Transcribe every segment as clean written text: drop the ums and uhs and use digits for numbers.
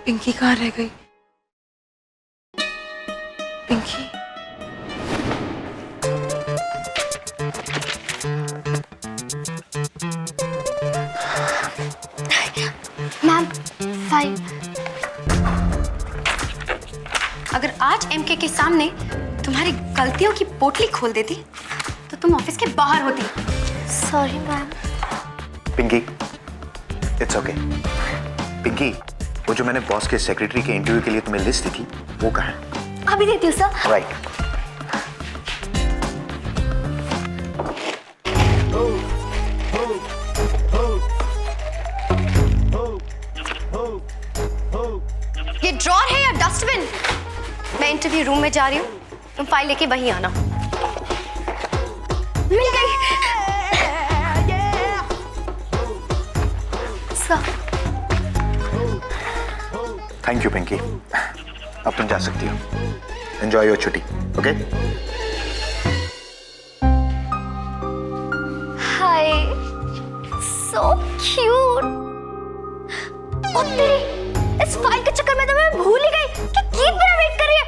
पिंकी कहाँ रह गई? पिंकी? Ma'am, file. अगर आज एमके के सामने तुम्हारी गलतियों की पोटली खोल देती तो तुम ऑफिस के बाहर होती। Sorry ma'am. Pinky, it's okay. Pinky, वो जो मैंने बॉस के सेक्रेटरी के इंटरव्यू के लिए तुम्हें लिस्ट दी थी, वो कहाँ है? अभी देती हूँ सर। राइट। ये ड्रॉर है या डस्टबिन? मैं इंटरव्यू रूम में जा रही हूँ, तुम फाइल लेके वहीं आना। मिल गई। सर। Thank you Pinky. अब तुम जा सकती हो। एंजॉय योर छुट्टी, ओके? Hi, so cute. ओ तेरी, इस फाइल के चक्कर में तो मैं भूल ही गई कि कीप मेरा वेट कर रही है।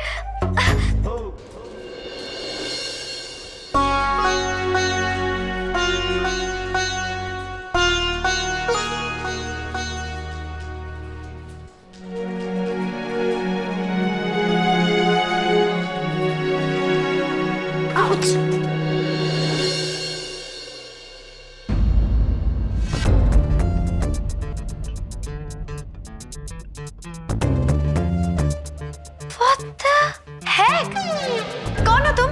आउच। What the heck? कौन हो तुम?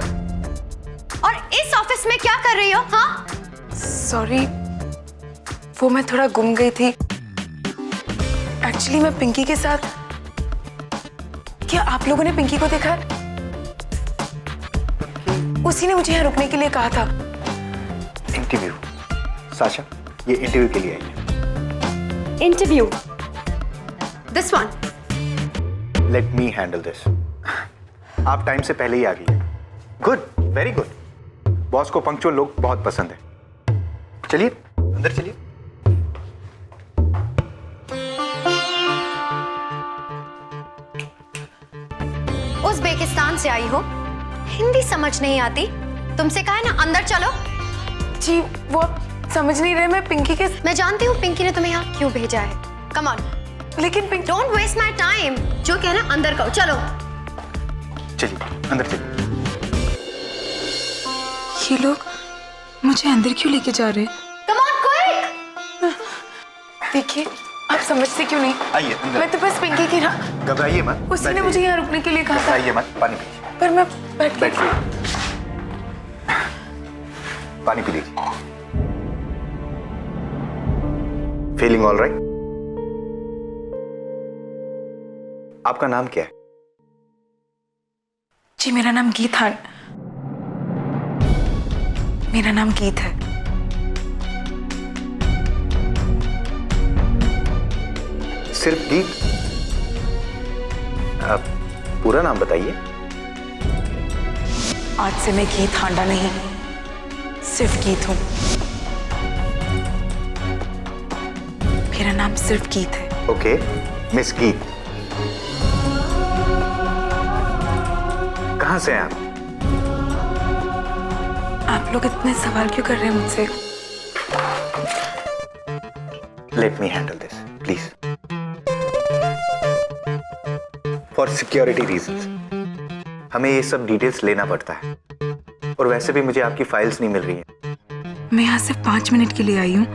और इस ऑफिस में क्या कर रही हो? हाँ? सॉरी, वो मैं थोड़ा गुम गई थी। एक्चुअली मैं पिंकी के साथ। क्या आप लोगों ने पिंकी को देखा? उसी ने मुझे यहाँ रुकने के लिए कहा था। इंटरव्यू। साशा, ये इंटरव्यू के लिए आई है। Interview? This one? Let me handle this. आप टाइम से पहले ही आ गई। Good, very good. बॉस को पंक्चुअल लोग बहुत पसंद है। चलिए अंदर चलिए। उज़्बेकिस्तान से आई हो, हिंदी समझ नहीं आती, तुमसे कहा है ना अंदर चलो। जी, वो आप समझ नहीं रहे। मैं पिंकी के। मैं जानती हूँ पिंकी ने तुम्हें यहाँ क्यों भेजा है। Come on. लेकिन Pinky. Don't waste my time. जो कहना अंदर कहो, चलो। चलिए अंदर चलिए। ये लोग मुझे अंदर क्यों लेके जा रहे हैं? Come on quick. देखिए, आप समझते क्यों नहीं? आइए अंदर। मैं तो बस पिंकी की ना। घबराइए मत। उसी ने मुझे यहाँ रुकने के लिए कहा था। घबराइए मत, पानी पीजिए। पर मैं बैठ बैठिए। पानी पी लीजिए। Feeling all right? आपका नाम क्या है? जी, मेरा नाम गीत है। मेरा नाम गीत है। सिर्फ गीत? आप पूरा नाम बताइए। आज से मैं गीत हांडा नहीं, सिर्फ गीत हूं। मेरा नाम सिर्फ गीत है। ओके, मिस गीत। कहां से हैं आप? आप लोग इतने सवाल क्यों कर रहे हैं मुझसे? Let me handle this please. For security reasons हमें ये सब डिटेल्स लेना पड़ता है, और वैसे भी मुझे आपकी फाइल्स नहीं मिल रही हैं। मैं यहाँ सिर्फ 5 मिनट के लिए आई हूँ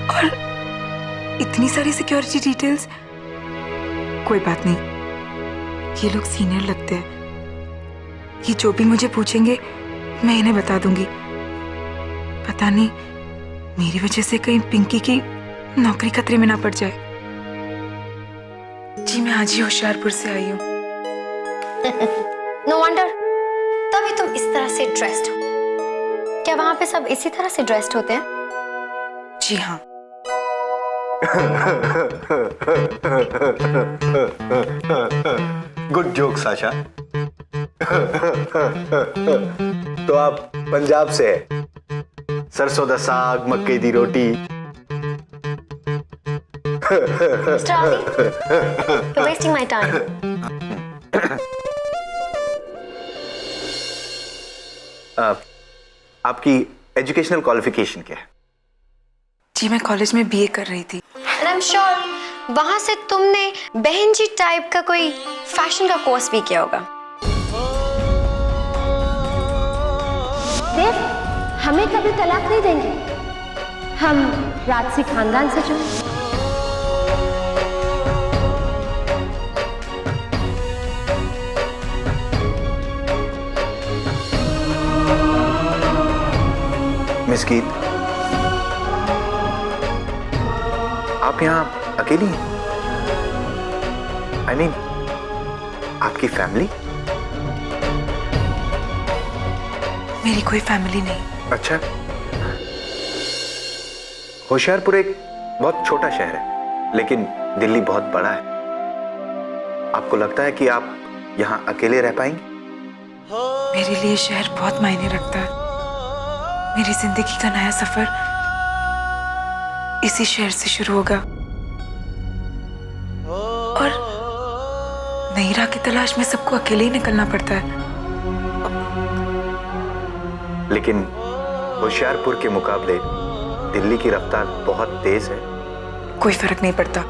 और इतनी सारी सिक्योरिटी डिटेल्स। कोई बात नहीं, ये लोग सीनियर लगते हैं। ये जो भी मुझे पूछेंगे मैं इन्हें बता दूंगी। पता नहीं मेरी वजह से कहीं पिंकी की नौकरी खतरे में ना पड़ जाए। जी, मैं आज ही होशियारपुर से आई हूँ। नो वंडर, तभी तुम इस तरह से ड्रेस्ड हो। क्या वहां पे सब इसी तरह से ड्रेस्ड होते हैं? जी हाँ। Good joke Sasha. तो आप पंजाब से है? सरसों दा साग, मक्के दी रोटी। Mr. Adi, you're wasting my time. आपकी एजुकेशनल क्वालिफिकेशन क्या है? जी मैं कॉलेज में बीए कर रही थी। And I'm sure वहां से तुमने बहन जी टाइप का कोई फैशन का कोर्स भी किया होगा। देव, हमें कभी तलाक नहीं देंगे। हम राजसी खानदान से जो मिस गीत, आप यहाँ अकेली हैं? I mean, आपकी फैमिली? मेरी कोई फैमिली नहीं। अच्छा, होशियारपुर एक बहुत छोटा शहर है, लेकिन दिल्ली बहुत बड़ा है। आपको लगता है कि आप यहाँ अकेले रह पाएंगे? मेरे लिए शहर बहुत मायने रखता है। मेरी जिंदगी का नया सफर इसी शहर से शुरू होगा और नई राह की तलाश में सबको अकेले ही निकलना पड़ता है। लेकिन होशियारपुर के मुकाबले दिल्ली की रफ्तार बहुत तेज है। कोई फर्क नहीं पड़ता।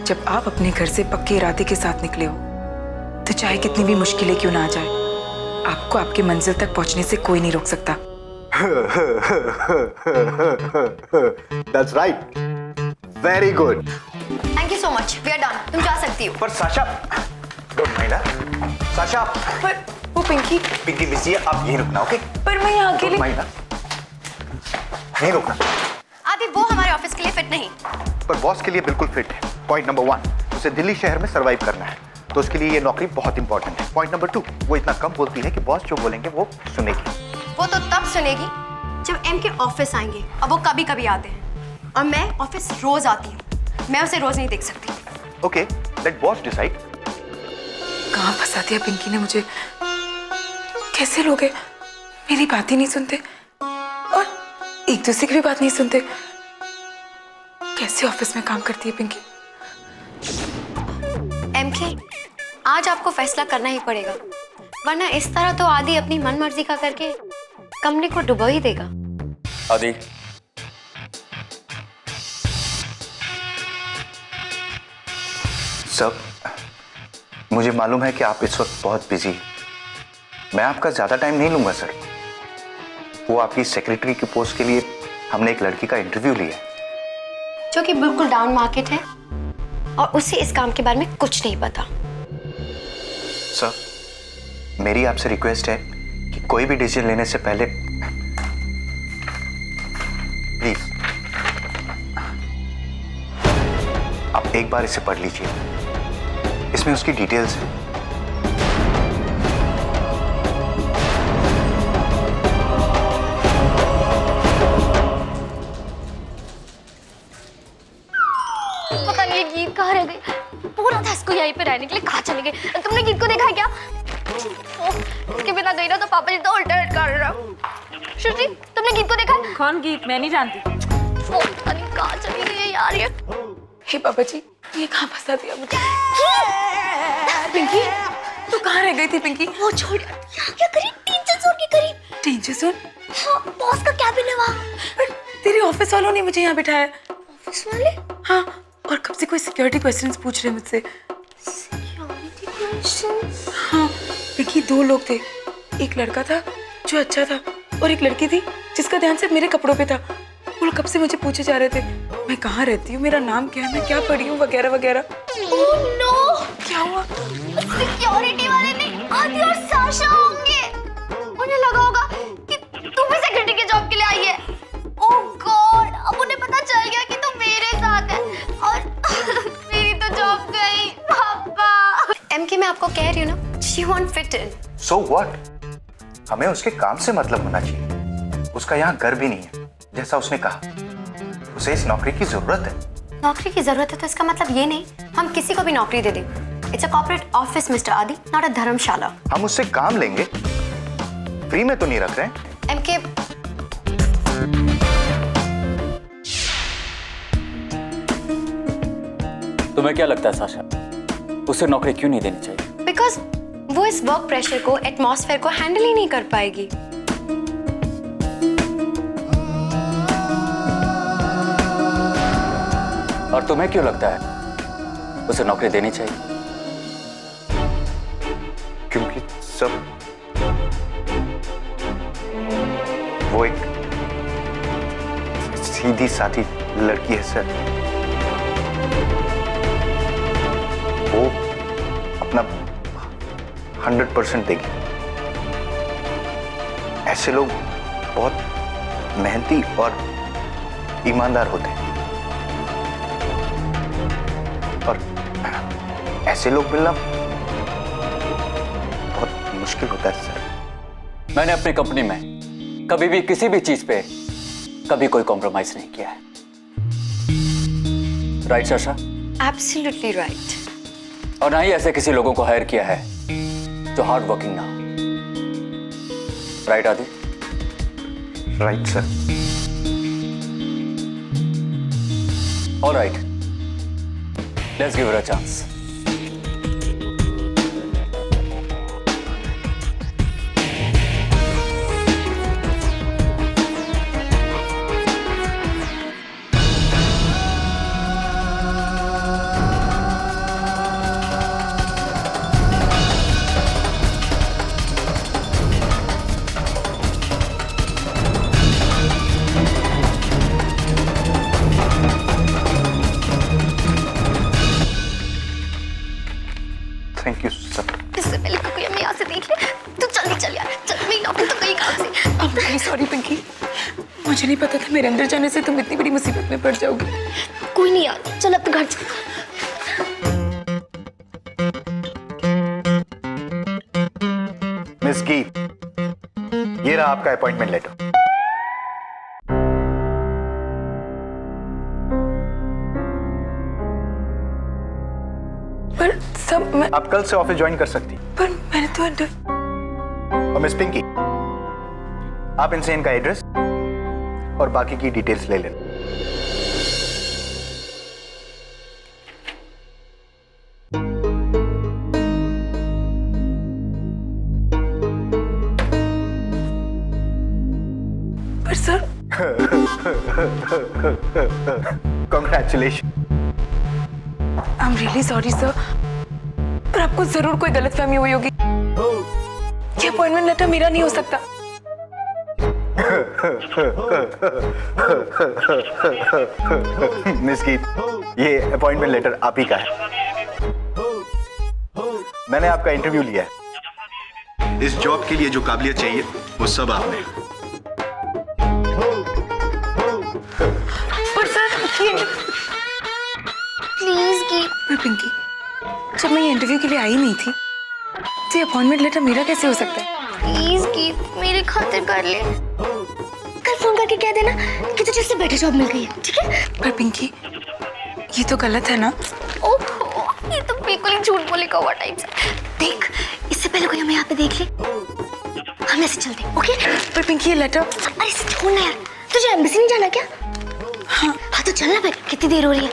जब आप अपने घर से पक्के इरादे के साथ निकले हो तो चाहे कितनी भी मुश्किलें क्यों ना आ जाए, आपको आपकी मंजिल तक पहुंचने से कोई नहीं रोक सकता। That's right. Very good. Thank you so much. We are done. तुम जा सकती हो। पर Sasha, don't mind her. Sasha, पर वो पिंकी मिस जी, आप यहीं रुकना, ओके? पर मैं यहाँ अकेले। Don't mind her. नहीं रुकना। आदि वो हमारे ऑफिस के लिए फिट नहीं। पर बॉस के लिए बिल्कुल फिट है। पॉइंट नंबर 1, उसे दिल्ली शहर में सरवाइव करना है, तो उसके लिए ये नौकरी बहुत इंपॉर्टेंट है। पॉइंट नंबर 2, वो इतना कम बोलती है कि बॉस जो बोलेंगे वो सुनेगी। वो तो तब सुनेगी जब एम के ऑफिस आएंगे, और वो कभी कभी आते हैं, और मैं ऑफिस रोज आती हूँ। मैं उसे रोज नहीं देख सकती। Okay, let boss decide. कहाँ फंसा दिया पिंकी ने मुझे। कैसे लोग हैं मेरी बात ही नहीं सुनते और एक दूसरे की भी बात नहीं सुनते। कैसे ऑफिस में काम करती है पिंकी। एम के, आज आपको फैसला करना ही पड़ेगा, वरना इस तरह तो आदि अपनी मनमर्जी का करके कंपनी को डुबो ही देगा। आदि, सर, मुझे मालूम है कि आप इस वक्त बहुत बिजी हैं। मैं आपका ज्यादा टाइम नहीं लूंगा सर। वो आपकी सेक्रेटरी की पोस्ट के लिए हमने एक लड़की का इंटरव्यू लिया है जो कि बिल्कुल डाउन मार्केट है और उसे इस काम के बारे में कुछ नहीं पता। सर, मेरी आपसे रिक्वेस्ट है कि कोई भी डिसीजन लेने से पहले प्लीज आप एक बार इसे पढ़ लीजिए। इसमें उसकी डिटेल्स हैं। पता नहीं ये गीत कहाँ रह गई। पूरा था इसको यहीं पे रहने के लिए, कहाँ चले गए? तुमने गीत को देखा है क्या? इसके बिना गई ना तो पापा जी तो अल्टरनेट कर रहा। श्रुति, तुमने गीत को देखा है? कौन गीत? मैं नहीं जानती। पता नहीं कहाँ चली गई है यार ये। हे बाबा जी, ये कहाँ फंसा दिया मुझे। पिंकी, तू कहाँ रह गई थी पिंकी? वो छोड़, यहाँ क्या करी? 300 जोन के करीब। टेंशन सुन। हाँ, बॉस का कैबिन है वहाँ। पर तेरे ऑफिस वालों ने मुझे यहाँ बिठाया। ऑफिस वाले? हाँ, और कब से कोई सिक्योरिटी क्वेश्चंस पूछ रहे हैं मुझसे। Security questions? हाँ पिंकी, 2 लोग थे। एक लड़का था जो अच्छा था और एक लड़की थी जिसका ध्यान सिर्फ मेरे कपड़ों पे था। वो लोग कब से मुझे पूछे जा रहे थे मैं कहाँ रहती हूँ, मेरा नाम क्या है, मैं क्या पढ़ी हूँ, वगैरह वगैरह। Oh no! क्या हुआ? सिक्योरिटी वाले नहीं, आदि और साशा होंगे। उन्हें लगा होगा कि तुम भी सेक्रेटरी के जॉब के लिए आई है। ओह गॉड, अब उन्हें पता चल गया कि तुम मेरे साथ है और मेरी तो जॉब गई। पापा, एमके मैं आपको कह रही हूँ ना, she won't fit in. So what? हमें उसके काम से मतलब होना चाहिए। उसका यहाँ घर भी नहीं है, जैसा उसने कहा। उसे इस नौकरी की जरूरत है। नौकरी की जरूरत है तो इसका मतलब ये नहीं हम किसी को भी नौकरी दे दें। It's a corporate office mister आदि, नॉट अ धर्मशाला। हम उससे काम लेंगे, फ्री में तो नहीं रख रहे हैं। एमके तुम्हें क्या लगता है साशा, उसे नौकरी क्यों नहीं देनी चाहिए? बिकॉज वो इस वर्क प्रेशर को, एटमॉस्फेयर को हैंडल ही नहीं कर पाएगी। और तुम्हें क्यों लगता है उसे नौकरी देनी चाहिए? क्योंकि सब वो एक सीधी सादी लड़की है सर। वो अपना 100% देगी। ऐसे लोग बहुत मेहनती और ईमानदार होते हैं, और ऐसे लोग मिलना बहुत मुश्किल होता है सर। मैंने अपनी कंपनी में कभी भी किसी भी चीज पे कभी कोई कॉम्प्रोमाइज नहीं किया है। Right Sasha? Absolutely right. और ना ही ऐसे किसी लोगों को हायर किया है जो हार्ड वर्किंग ना हो। राइट आदि? Right sir. All right, let's give her a chance. Thank you sir. इससे पहले कि कोई हमें यहाँ से देख ले, तू जल्दी चल यार, चल। मेरी नौकरी तो गई काम से। I'm really sorry पिंकी, मुझे नहीं पता था मेरे अंदर जाने से तुम इतनी बड़ी मुसीबत में पड़ जाओगी। कोई नहीं यार, चल अपने घर चल। मिस की, ये रहा आपका अपॉइंटमेंट लेटर। पर सब मैं, आप कल से ऑफिस ज्वाइन कर सकती। पर मैंने तो अंदर। और मिस पिंकी, आप इनसे इनका एड्रेस और बाकी की डिटेल्स ले लेना। पर sir, congratulation. I am really sorry sir, पर आपको जरूर कोई गलतफहमी हुई होगी। ये अपॉइंटमेंट लेटर मेरा नहीं हो सकता। मिस की, ये अपॉइंटमेंट लेटर आप ही का है। मैंने आपका इंटरव्यू लिया है। इस जॉब के लिए जो काबिलियत चाहिए वो सब आपने। पर सर ये, प्लीज की। पर पिंकी, जब मैं ये इंटरव्यू के लिए आई नहीं थी तो ये अपॉइंटमेंट लेटर मेरा कैसे हो सकता है? प्लीज की, मेरे खातिर कर ले। कल फोन करके कह देना कि तुझे इससे बेटर जॉब मिल गई है, ठीक है? पर पिंकी, ये तो गलत है ना? ओहो, ये तो बिल्कुल ही झूठ बोले का हुआ टाइप से। देख, इससे पहले कोई हमें यहाँ पे देख ले, हम ऐसे चलते, ओके? पर पिंकी ये लेटर। अरे इसे छोड़ना यार, तुझे एम्बेसी नहीं जाना क्या? हाँ तो चलना फिर, कितनी देर हो रही है?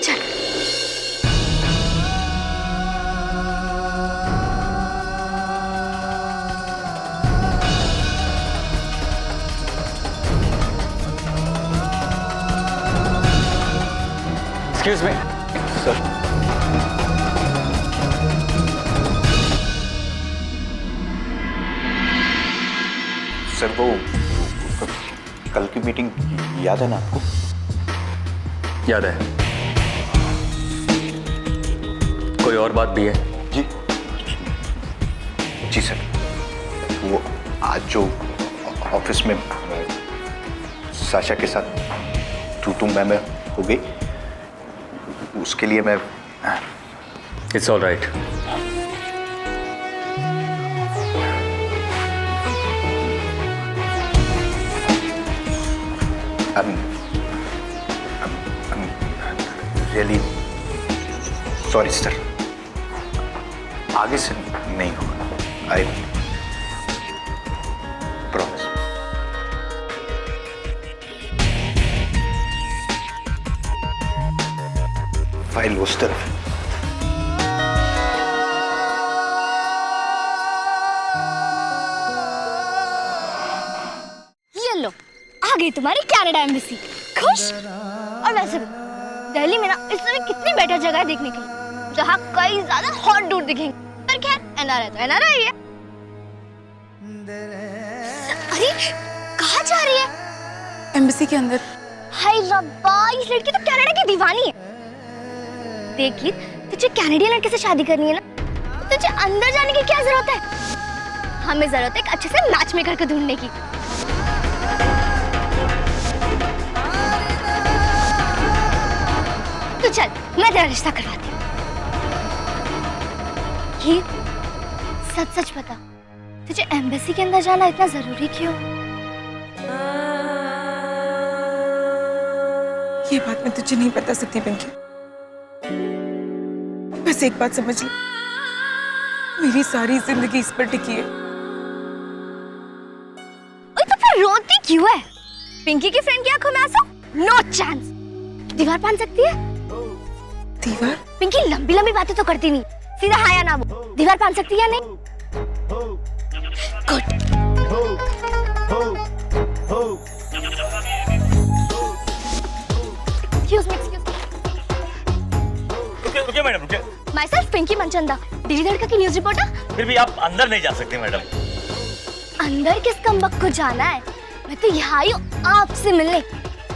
चल। Excuse me sir. सर वो कल की मीटिंग याद है ना आपको? याद है। कोई और बात भी है? जी जी सर, वो आज जो ऑफिस में साशा के साथ तू मैं हो गई, उसके लिए मैं। It's all right. I'm really sorry sir, आगे से नहीं होगा। I promise। फाइल उस तरफ है। ये लो, आ गई तुम्हारी कनाडा एम्बेसी। खुश? और वैसे भी दिल्ली में ना इस समय कितनी बेटर जगह है देखने के लिए, जहाँ कई ज्यादा हॉट डूड दिखेंगे। पर खैर एनआरआई तो एनआरआई ही है। अरे कहाँ जा रही है? एम्बेसी के अंदर। हाय रब्बा, इस लड़की तो कनाडा की दीवानी है। देख ली, तुझे कैनेडियन लड़के से शादी करनी है ना, तुझे अंदर जाने की क्या जरूरत है? हमें जरूरत है एक अच्छे से मैच मेकर को ढूंढने की। तो चल, मैं तेरा रिश्ता करवाती हूँ। ये सच सच बता, तुझे एम्बेसी के अंदर जाना इतना जरूरी क्यों? ये बात मैं तुझे नहीं बता सकती पिंकी। बस एक बात समझ ले, मेरी सारी जिंदगी इस पर टिकी है। ओए तो फिर रोती क्यों है? पिंकी की फ्रेंड की आंखों में आंसू? No chance. दीवार बांध सकती है? दीवार? पिंकी लंबी लंबी बातें तो करती नहीं, सीधा हाँ या ना बोल। दीवार बांध सकती है या नहीं? गुड। Excuse me. रुकिए मैडम, रुकिए। Myself पिंकी मनचंदा, दिल्ली धड़का की न्यूज रिपोर्टर। फिर भी आप अंदर नहीं जा सकते मैडम। अंदर किस कमबख्त को जाना है? मैं तो यहाँ आई हूँ आपसे मिलने,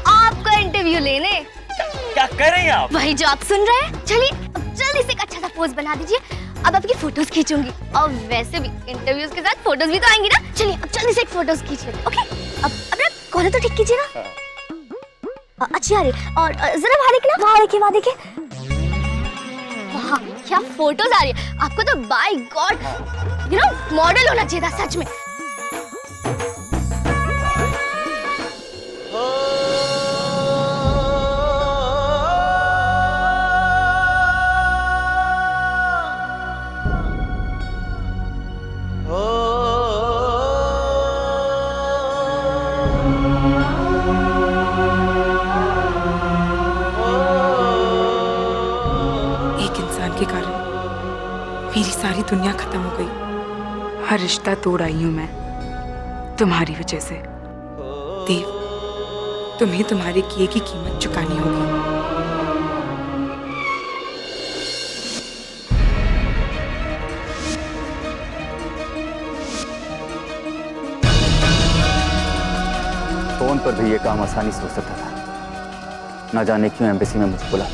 आपका इंटरव्यू लेने। क्या कह रही हैं आप? वही जो आप सुन रहे हैं। चलिए अब जल्दी से एक अच्छा सा पोज बना दीजिए, अब आपकी फोटोज खींचूंगी। और वैसे भी इंटरव्यूज के साथ फोटोज भी तो आएंगी ना। चलिए अब जल्दी से एक फोटोज खींचिए। ओके, अब ना कॉलर तो ठीक कीजिएगा। अच्छी आ रही। और जरा वहाँ देखना, वहाँ देखिए। वाह क्या फोटोज आ रही है। आपको तो by god you know model होना चाहिए था सच में। के कारण मेरी सारी दुनिया खत्म हो गई। हर रिश्ता तोड़ आई हूं मैं तुम्हारी वजह से। देव, तुम्हें तुम्हारे किए की कीमत चुकानी होगी। फोन पर भी ये काम आसानी से हो सकता था। ना जाने क्यों एम्बेसी में मुझे बुला।